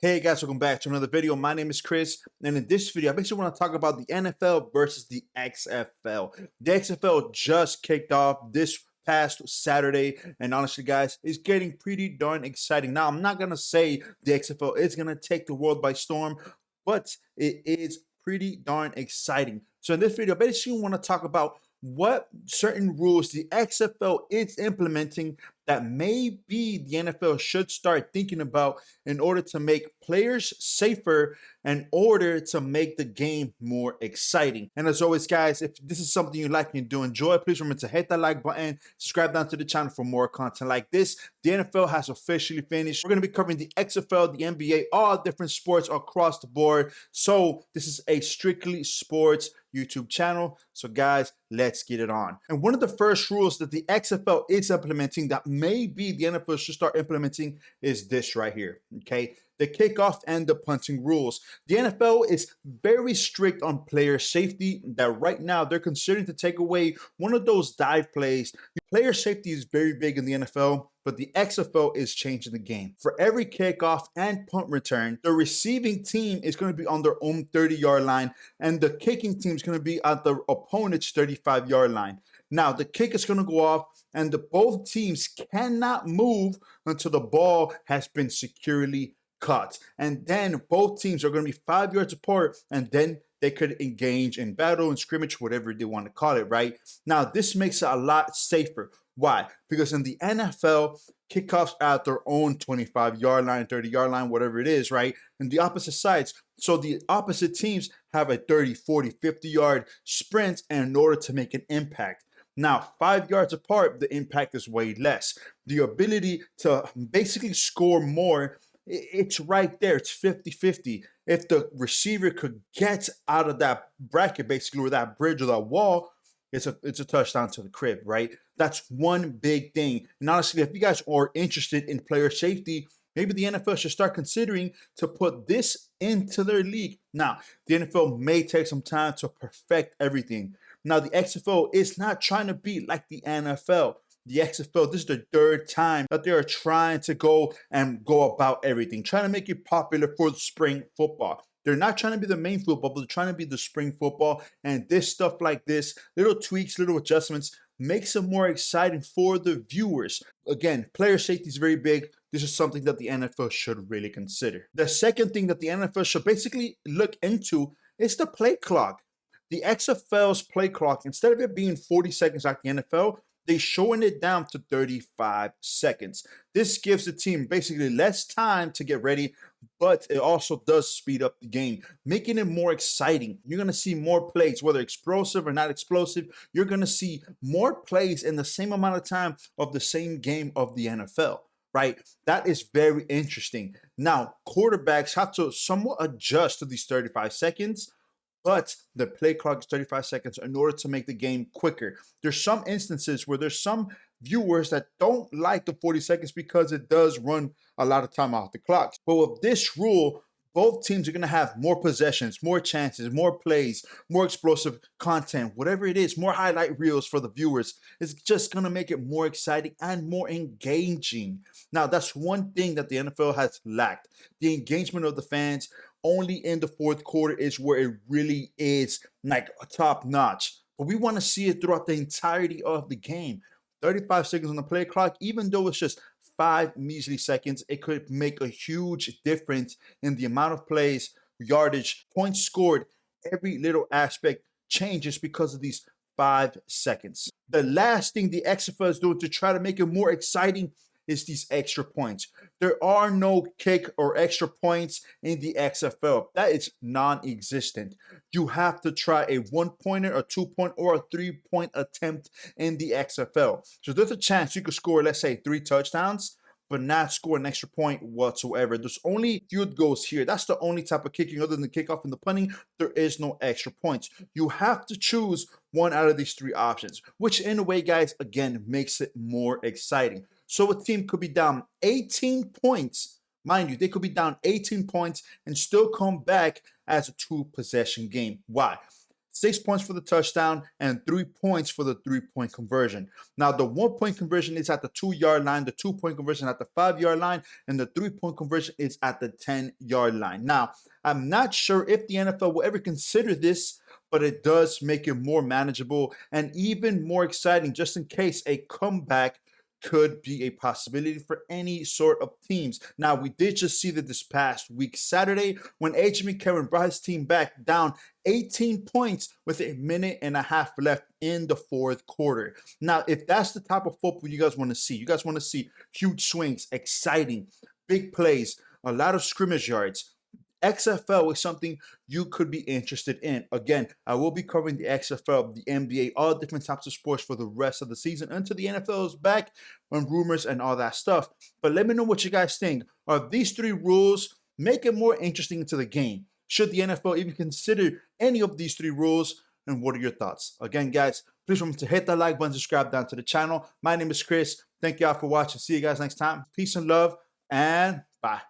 Hey guys, welcome back to another video. My name is Chris, and in this video, I basically want to talk about the NFL versus the XFL. The XFL just kicked off this past Saturday, and honestly, guys, it's getting pretty darn exciting. Now, I'm not gonna say the XFL is gonna take the world by storm, but it is pretty darn exciting. So in this video, I basically want to talk about what certain rules the XFL is implementing that maybe the NFL should start thinking about in order to make players safer, in order to make the game more exciting. And as always, guys, if this is something you like and do enjoy, please remember to hit that like button, subscribe down to the channel for more content like this. The NFL has officially finished. We're going to be covering the XFL, the NBA, all different sports across the board. So this is a strictly sports YouTube channel. So guys, let's get it on. And one of the first rules that the XFL is implementing that maybe the NFL should start implementing is this right here, okay? The kickoff and the punting rules. The NFL is very strict on player safety, that right now they're considering to take away one of those dive plays. Player safety is very big in the NFL, but the XFL is changing the game. For every kickoff and punt return, the receiving team is going to be on their own 30-yard line, and the kicking team is going to be at the opponent's 35-yard line. Now, the kick is going to go off, and both teams cannot move until the ball has been securely cut. And then both teams are going to be 5 yards apart, and then they could engage in battle and scrimmage, whatever they want to call it, right? Now, this makes it a lot safer. Why? Because in the NFL, kickoffs are at their own 25-yard line, 30-yard line, whatever it is, right? And the opposite sides. So the opposite teams have a 30, 40, 50-yard sprint in order to make an impact. Now, 5 yards apart, the impact is way less. The ability to basically score more, it's right there. It's 50-50. If the receiver could get out of that bracket, basically, or that bridge or that wall, it's a touchdown to the crib, right? That's one big thing. And honestly, if you guys are interested in player safety, maybe the NFL should start considering to put this into their league. Now, the NFL may take some time to perfect everything. Now, the XFL is not trying to be like the NFL. The XFL, this is the third time that they are trying to go about everything, trying to make it popular for the spring football. They're not trying to be the main football, but they're trying to be the spring football. And this stuff like this, little tweaks, little adjustments, makes it more exciting for the viewers. Again, player safety is very big. This is something that the NFL should really consider. The second thing that the NFL should basically look into is the play clock. The XFL's play clock, instead of it being 40 seconds like the NFL, they're showing it down to 35 seconds. This gives the team basically less time to get ready, but it also does speed up the game, making it more exciting. You're going to see more plays, whether explosive or not explosive. You're going to see more plays in the same amount of time of the same game of the NFL. Right? That is very interesting. Now, quarterbacks have to somewhat adjust to these 35 seconds, but the play clock is 35 seconds in order to make the game quicker. There's some instances where there's some viewers that don't like the 40 seconds because it does run a lot of time off the clock. But with this rule, both teams are going to have more possessions, more chances, more plays, more explosive content, whatever it is, more highlight reels for the viewers. It's just going to make it more exciting and more engaging. Now, that's one thing that the NFL has lacked. The engagement of the fans. Only in the fourth quarter is where it really is like top notch. But we want to see it throughout the entirety of the game. 35 seconds on the play clock, even though it's just 5 measly seconds, it could make a huge difference in the amount of plays, yardage, points scored. Every little aspect changes because of these 5 seconds. The last thing the XFL is doing to try to make it more exciting is these extra points. There are no kick or extra points in the XFL. That is non-existent. You have to try a 1-pointer, a 2-point, or a 3-point attempt in the XFL. So there's a chance you could score, let's say, 3 touchdowns, but not score an extra point whatsoever. There's only field goals here. That's the only type of kicking other than the kickoff and the punting. There is no extra points. You have to choose one out of these 3 options, which in a way, guys, again, makes it more exciting. So a team could be down 18 points. Mind you, they could be down 18 points and still come back as a 2-possession game. Why? 6 points for the touchdown, and 3 points for the 3-point conversion. Now, the 1-point conversion is at the 2-yard line, the 2-point conversion at the 5-yard line, and the 3-point conversion is at the 10-yard line. Now, I'm not sure if the NFL will ever consider this, but it does make it more manageable and even more exciting, just in case a comeback could be a possibility for any sort of teams. Now, we did just see that this past week, Saturday, when AJ McCarron brought his team back down 18 points with a minute and a half left in the fourth quarter. Now, if that's the type of football you guys want to see, you guys want to see huge swings, exciting, big plays, a lot of scrimmage yards, XFL is something you could be interested in. Again, I will be covering the XFL, the NBA, all different types of sports for the rest of the season until the NFL is back on rumors and all that stuff. But let me know what you guys think. Are these 3 rules make it more interesting into the game? Should the NFL even consider any of these 3 rules? And what are your thoughts? Again, guys, please remember to hit that like button, subscribe down to the channel. My name is Chris. Thank y'all for watching. See you guys next time. Peace and love, and bye.